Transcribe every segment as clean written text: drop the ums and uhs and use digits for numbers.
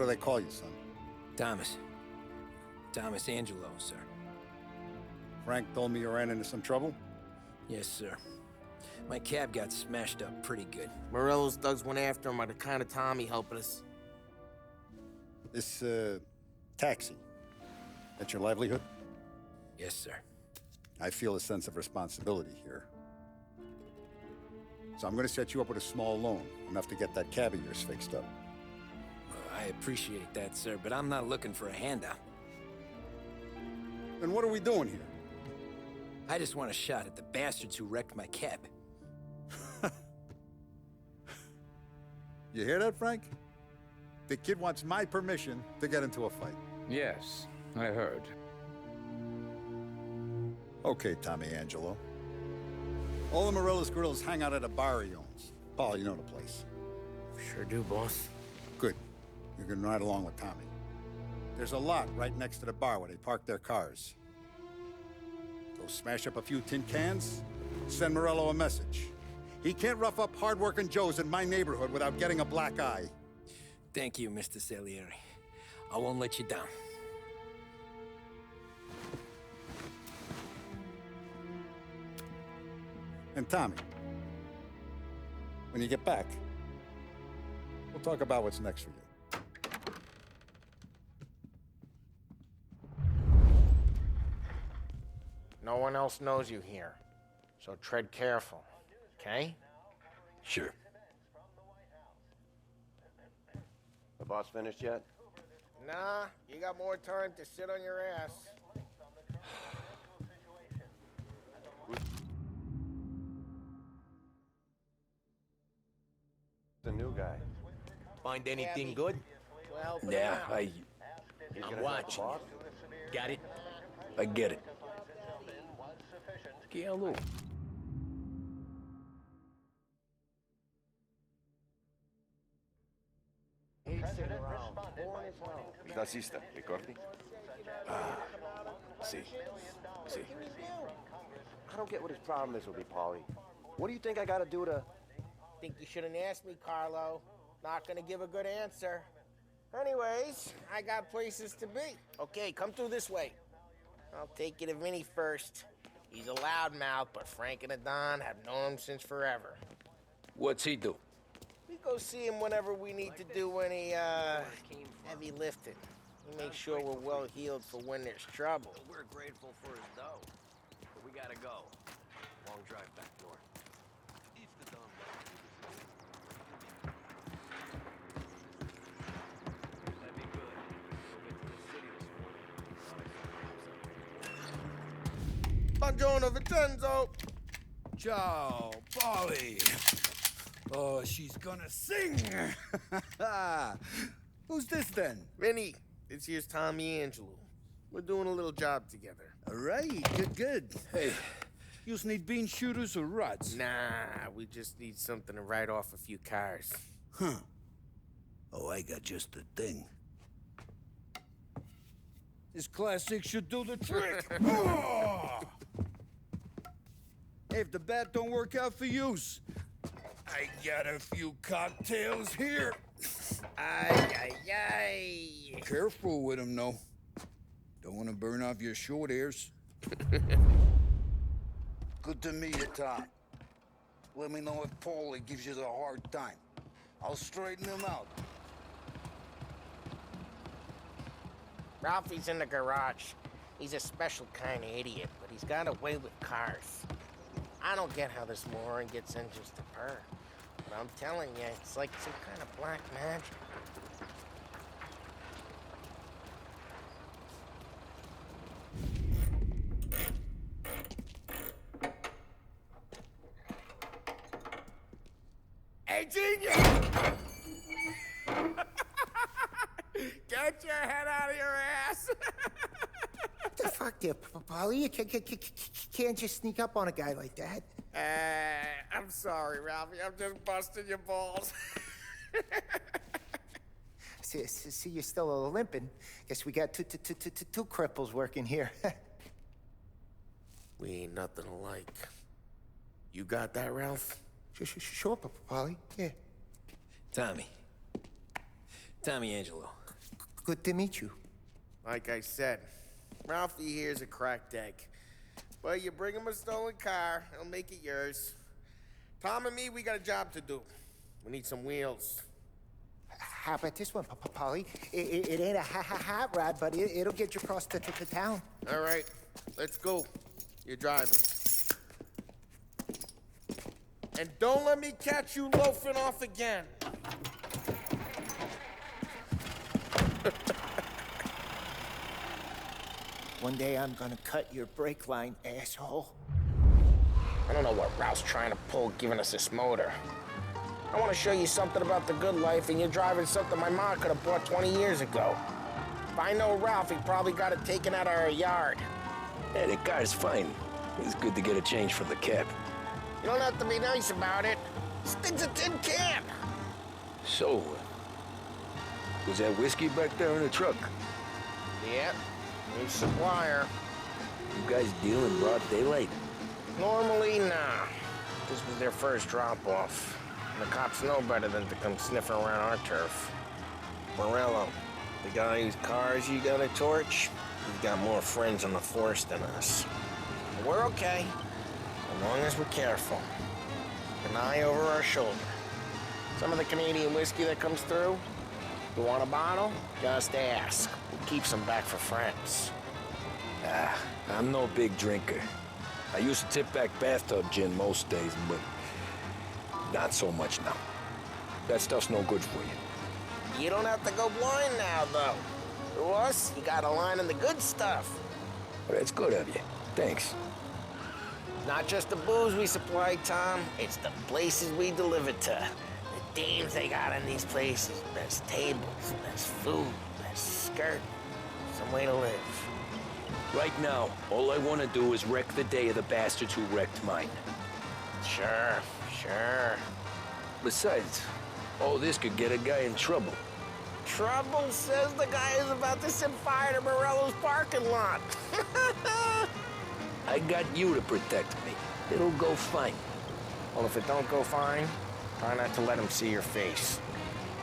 What do they call you, son? Thomas. Thomas Angelo, sir. Frank told me you ran into some trouble? Yes, sir. My cab got smashed up pretty good. Morello's thugs went after him by the kind of Tommy helping us. This, taxi. That's your livelihood? Yes, sir. I feel a sense of responsibility here. So I'm gonna set you up with a small loan, enough to get that cab of yours fixed up. Well, I appreciate that, sir, but I'm not looking for a handout. Then what are we doing here? I just want a shot at the bastards who wrecked my cab. You hear that, Frank? The kid wants my permission to get into a fight. Yes, I heard. Okay, Tommy Angelo. All the Morello's grills hang out at a bar he owns. Paul, you know the place. Sure do, boss. Good. You can ride along with Tommy. There's a lot right next to the bar where they park their cars. Go smash up a few tin cans, send Morello a message. He can't rough up hard-working Joes in my neighborhood without getting a black eye. Thank you, Mr. Salieri. I won't let you down. And Tommy, when you get back, we'll talk about what's next for you. No one else knows you here, so tread careful, okay? Sure. The boss finished yet? Nah, you got more time to sit on your ass. The new guy. Find anything good? Well, Yeah, He's I'm gonna help the watching. boss? Got it? I get it. Hello. Taxista, ricordi? See. I don't get what his problem is with me, Paulie. What do you think I gotta do to... think you shouldn't ask me, Carlo. Not gonna give a good answer. Anyways, I got places to be. Okay, come through this way. I'll take you to Vinny first. He's a loudmouth, but Frank and the Don have known him since forever. What's he do? We go see him whenever we need to do any, heavy lifting. We make sure we're well healed for when there's trouble. We're grateful for his dough, but we gotta go. Long drive back north. If the Don that'd be good. We'll get to the city this morning. Buongiorno, Vincenzo! Ciao, Polly. Oh, she's gonna sing. Who's this then? Vinny, this here's Tommy Angelo. We're doing a little job together. All right, good. Hey, you need bean shooters or rods? Nah, we just need something to write off a few cars. Huh. Oh, I got just the thing. This classic should do the trick. Oh! Hey, if the bat don't work out for yous, I got a few cocktails here. Ay. Careful with them, though. Don't want to burn off your short hairs. Good to meet you, Tom. Let me know if Paulie gives you the hard time. I'll straighten him out. Ralphie's in the garage. He's a special kind of idiot, but he's got a way with cars. I don't get how this moron gets engines to purr. But I'm telling you, it's like some kind of black magic. Hey, genius! Get your head out of your ass! What the fuck there, Polly? You can't just sneak up on a guy like that. I'm sorry, Ralphie. I'm just busting your balls. See, you're still limping. Guess we got two cripples working here. We ain't nothing alike. You got that, Ralph? Sure, Polly. Yeah. Tommy. Tommy Angelo. Good to meet you. Like I said, Ralphie here's a cracked egg. But you bring him a stolen car, he'll make it yours. Tom and me, we got a job to do. We need some wheels. How about this one, Polly? It ain't a hot rod, but it'll get you across to town. All right, let's go. You're driving. And don't let me catch you loafing off again. One day I'm gonna cut your brake line, asshole. I don't know what Ralph's trying to pull giving us this motor. I want to show you something about the good life, and you're driving something my mom could have bought 20 years ago. If I know Ralph, he probably got it taken out of our yard. Yeah, the car's fine. It's good to get a change from the cab. You don't have to be nice about it. This thing's a tin can. So, was that whiskey back there in the truck? Yep, new supplier. You guys deal in broad daylight? Normally, nah. This was their first drop-off. The cops know better than to come sniffing around our turf. Morello, the guy whose cars you got a torch, he's got more friends on the force than us. But we're okay, as long as we're careful. An eye over our shoulder. Some of the Canadian whiskey that comes through, you want a bottle? Just ask. We'll keep some back for friends. I'm no big drinker. I used to tip back bathtub gin most days, but not so much now. That stuff's no good for you. You don't have to go blind now, though. To us, you got a line on the good stuff. Well, that's good of you. Thanks. Not just the booze we supply, Tom. It's the places we deliver to. The dames they got in these places. Best tables, best food, best skirt. Some way to live. Right now, all I want to do is wreck the day of the bastards who wrecked mine. Sure. Besides, all this could get a guy in trouble. Trouble, says the guy who's about to set fire to Morello's parking lot. I got you to protect me. It'll go fine. Well, if it don't go fine, try not to let him see your face.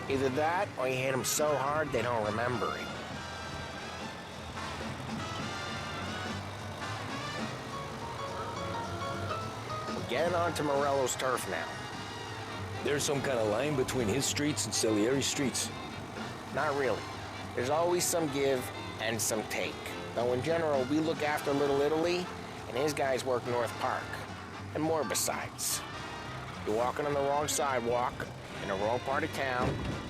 Either that, or you hit him so hard they don't remember it. We're getting onto Morello's turf now. There's some kind of line between his streets and Salieri's streets. Not really. There's always some give and some take. Though in general, we look after Little Italy, and his guys work North Park. And more besides. You're walking on the wrong sidewalk, in the wrong part of town,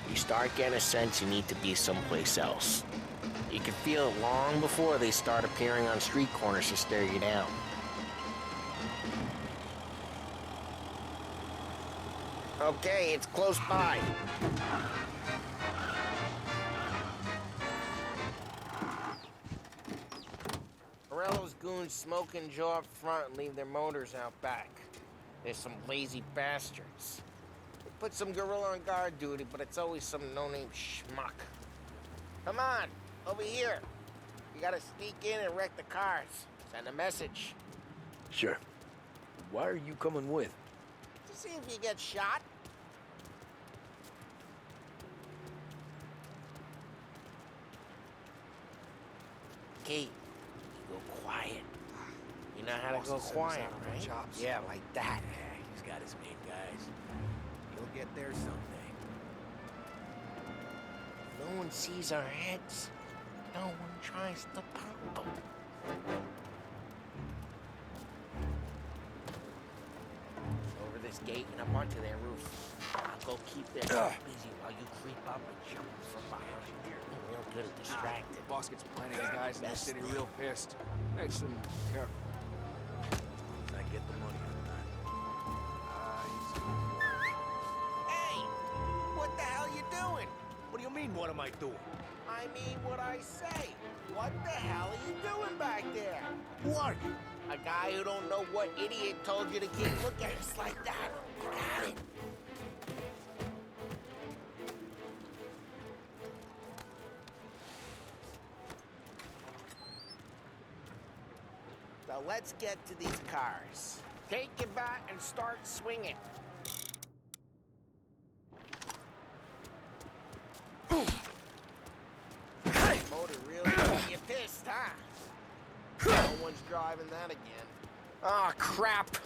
you start getting a sense you need to be someplace else. You can feel it long before they start appearing on street corners to stare you down. Okay, it's close by. Morello's goons smoke and jaw up front and leave their motors out back. There's some lazy bastards. They put some gorilla on guard duty, but it's always some no-name schmuck. Come on, over here. You gotta sneak in and wreck the cars. Send a message. Sure. Why are you coming with? To see if you get shot. Okay, you go quiet. You know how to go quiet, right? Yeah, like that. He's got his main guys. He'll get there someday. No one sees our heads. No one tries to pop them. Over this gate and up onto their roof. I'll go keep their busy while you creep up and jump from behind. You're real good at distracting. Boss gets plenty of guys in the city real pissed. Makes them careful. I get the money on that. Hey! What the hell you doing? What do you mean, what am I doing? I mean what I say. What the hell are you doing back there? Who are you? A guy who don't know what idiot told you to keep looking at us like that. You got it. So let's get to these cars. Take it back and start swinging. motor really got you pissed, huh? No one's driving that again. Oh, crap.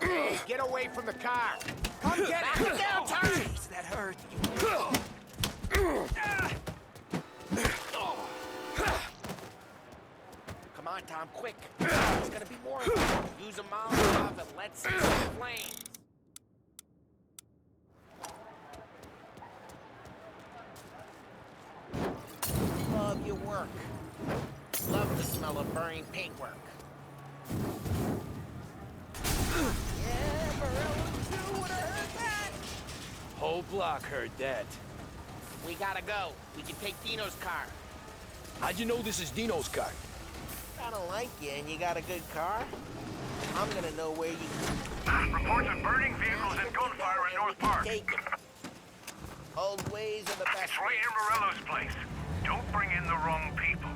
Hey, get away from the car. Come get it. Knock it down, Tommy. Jeez, that hurt. Come on, Tom, quick. There's gonna be more. Use a Molotov and let's see some flames. Love your work. Love the smell of burning paintwork. Yeah, Morello too would have heard that. Whole block heard that. We gotta go. We can take Dino's car. How'd you know this is Dino's car? I don't like you and you got a good car. I'm gonna know where you... Reports of burning vehicles and gunfire in North Park. Take it. Old ways are the best. It's right near Morello's place. Don't bring in the wrong people.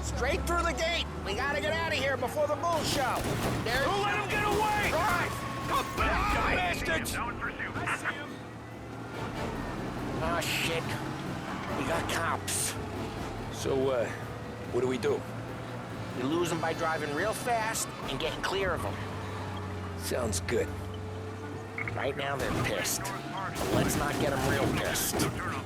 Straight through the gate. We gotta get out of here before the bull show. There's... Don't let him get away! Drive! Come back, bastards! Now in pursuit. I see him. Oh, shit. We got cops. So, what do we do? We lose them by driving real fast and getting clear of them. Sounds good. Right now, they're pissed. But let's not get them real pissed. Turn off.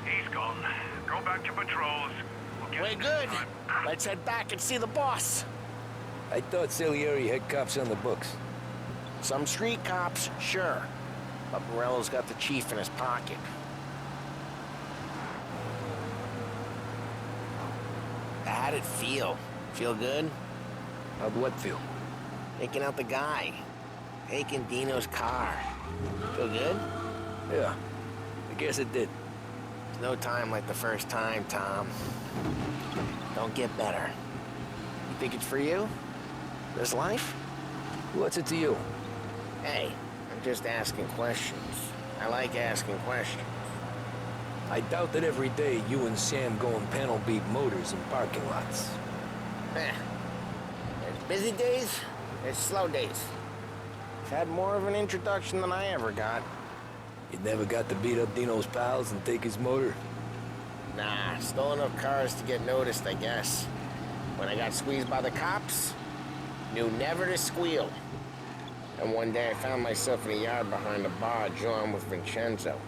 He's gone. Go back to patrols. We'll get We're him good. this time. Let's head back and see the boss. I thought Salieri had cops on the books. Some street cops, sure. But Morello's got the chief in his pocket. How'd it feel? Feel good? How'd what feel? Taking out the guy. Taking Dino's car. Feel good? Yeah, I guess it did. No time like the first time, Tom. Don't get better. You think it's for you? This life? What's it to you? Hey, I'm just asking questions. I like asking questions. I doubt that every day you and Sam go and panel beat motors in parking lots. There's busy days, there's slow days. I've had more of an introduction than I ever got. You never got to beat up Dino's pals and take his motor? Nah, stole enough cars to get noticed, I guess. When I got squeezed by the cops, knew never to squeal. And one day I found myself in a yard behind a bar, drawing with Vincenzo.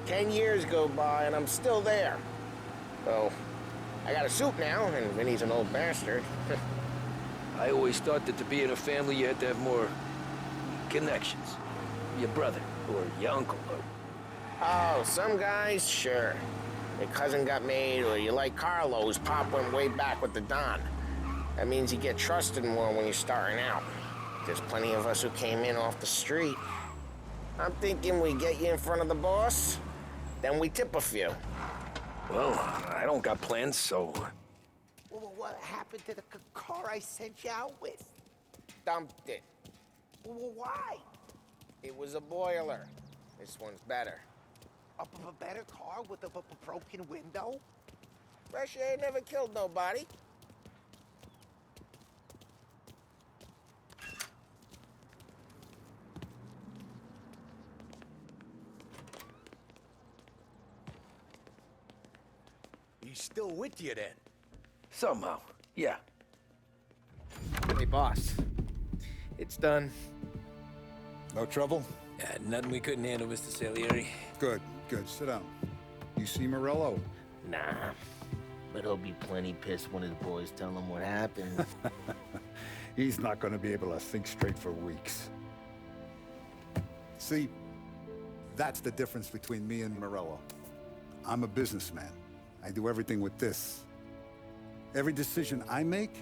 10 years go by and I'm still there. So, I got a suit now, and Vinny's an old bastard. I always thought that to be in a family you had to have more connections. Your brother, or your uncle, or... Oh, some guys, sure. Your cousin got made, or you like Carlo, whose pop went way back with the Don. That means you get trusted more when you're starting out. There's plenty of us who came in off the street. I'm thinking we get you in front of the boss, then we tip a few. Well, I don't got plans, so... Well, what happened to the car I sent you out with? Dumped it. Well, why? It was a boiler. This one's better. A better car with a broken window? Fresh air never killed nobody. He's still with you then? Somehow, yeah. Hey, boss. It's done. No trouble? Yeah, nothing we couldn't handle, Mr. Salieri. Good, good. Sit down. You see Morello? Nah, but he'll be plenty pissed when his boys tell him what happened. He's not going to be able to think straight for weeks. See, that's the difference between me and Morello. I'm a businessman. I do everything with this. Every decision I make,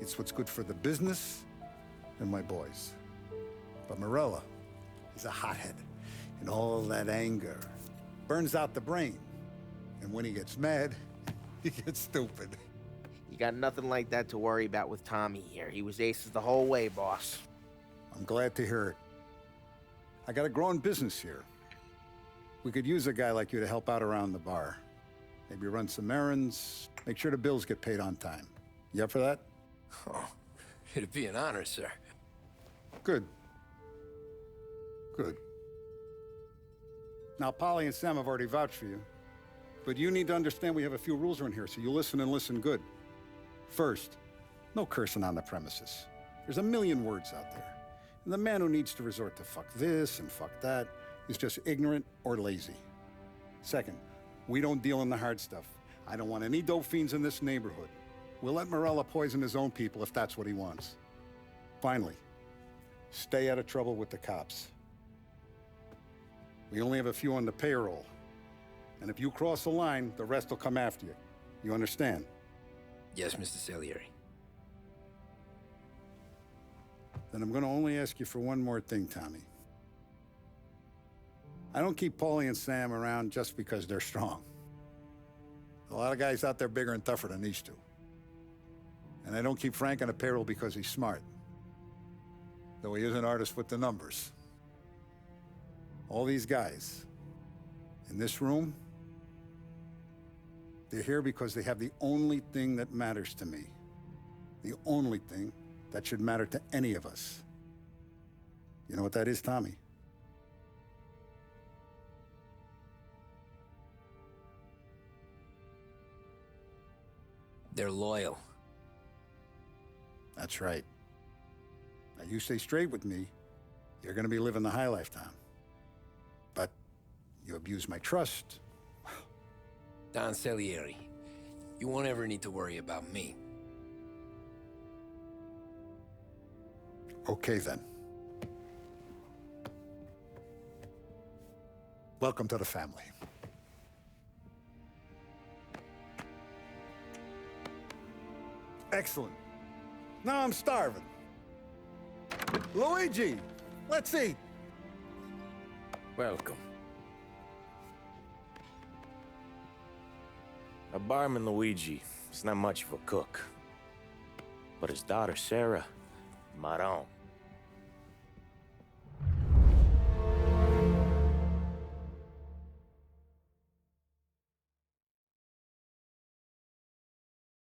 it's what's good for the business and my boys. But Morello, he's a hothead, and all that anger burns out the brain. And when he gets mad, he gets stupid. You got nothing like that to worry about with Tommy here. He was aces the whole way, boss. I'm glad to hear it. I got a growing business here. We could use a guy like you to help out around the bar. Maybe run some errands, make sure the bills get paid on time. You up for that? Oh, it'd be an honor, sir. Good. Good. Now, Polly and Sam have already vouched for you. But you need to understand we have a few rules around here, so you listen and listen good. First, no cursing on the premises. There's a million words out there. And the man who needs to resort to fuck this and fuck that is just ignorant or lazy. Second, we don't deal in the hard stuff. I don't want any dope fiends in this neighborhood. We'll let Morella poison his own people if that's what he wants. Finally, stay out of trouble with the cops. We only have a few on the payroll. And if you cross the line, the rest will come after you. You understand? Yes, Mr. Salieri. Then I'm gonna only ask you for one more thing, Tommy. I don't keep Paulie and Sam around just because they're strong. A lot of guys out there bigger and tougher than these two. And I don't keep Frank on the payroll because he's smart. Though he is an artist with the numbers. All these guys in this room, they're here because they have the only thing that matters to me. The only thing that should matter to any of us. You know what that is, Tommy? They're loyal. That's right. Now, you stay straight with me, you're gonna be living the high life, Tom. But you abuse my trust. Don Salieri, you won't ever need to worry about me. Okay, then. Welcome to the family. Excellent. Now I'm starving. Luigi, let's eat. Welcome. A barman Luigi is not much of a cook. But his daughter Sarah, Maron.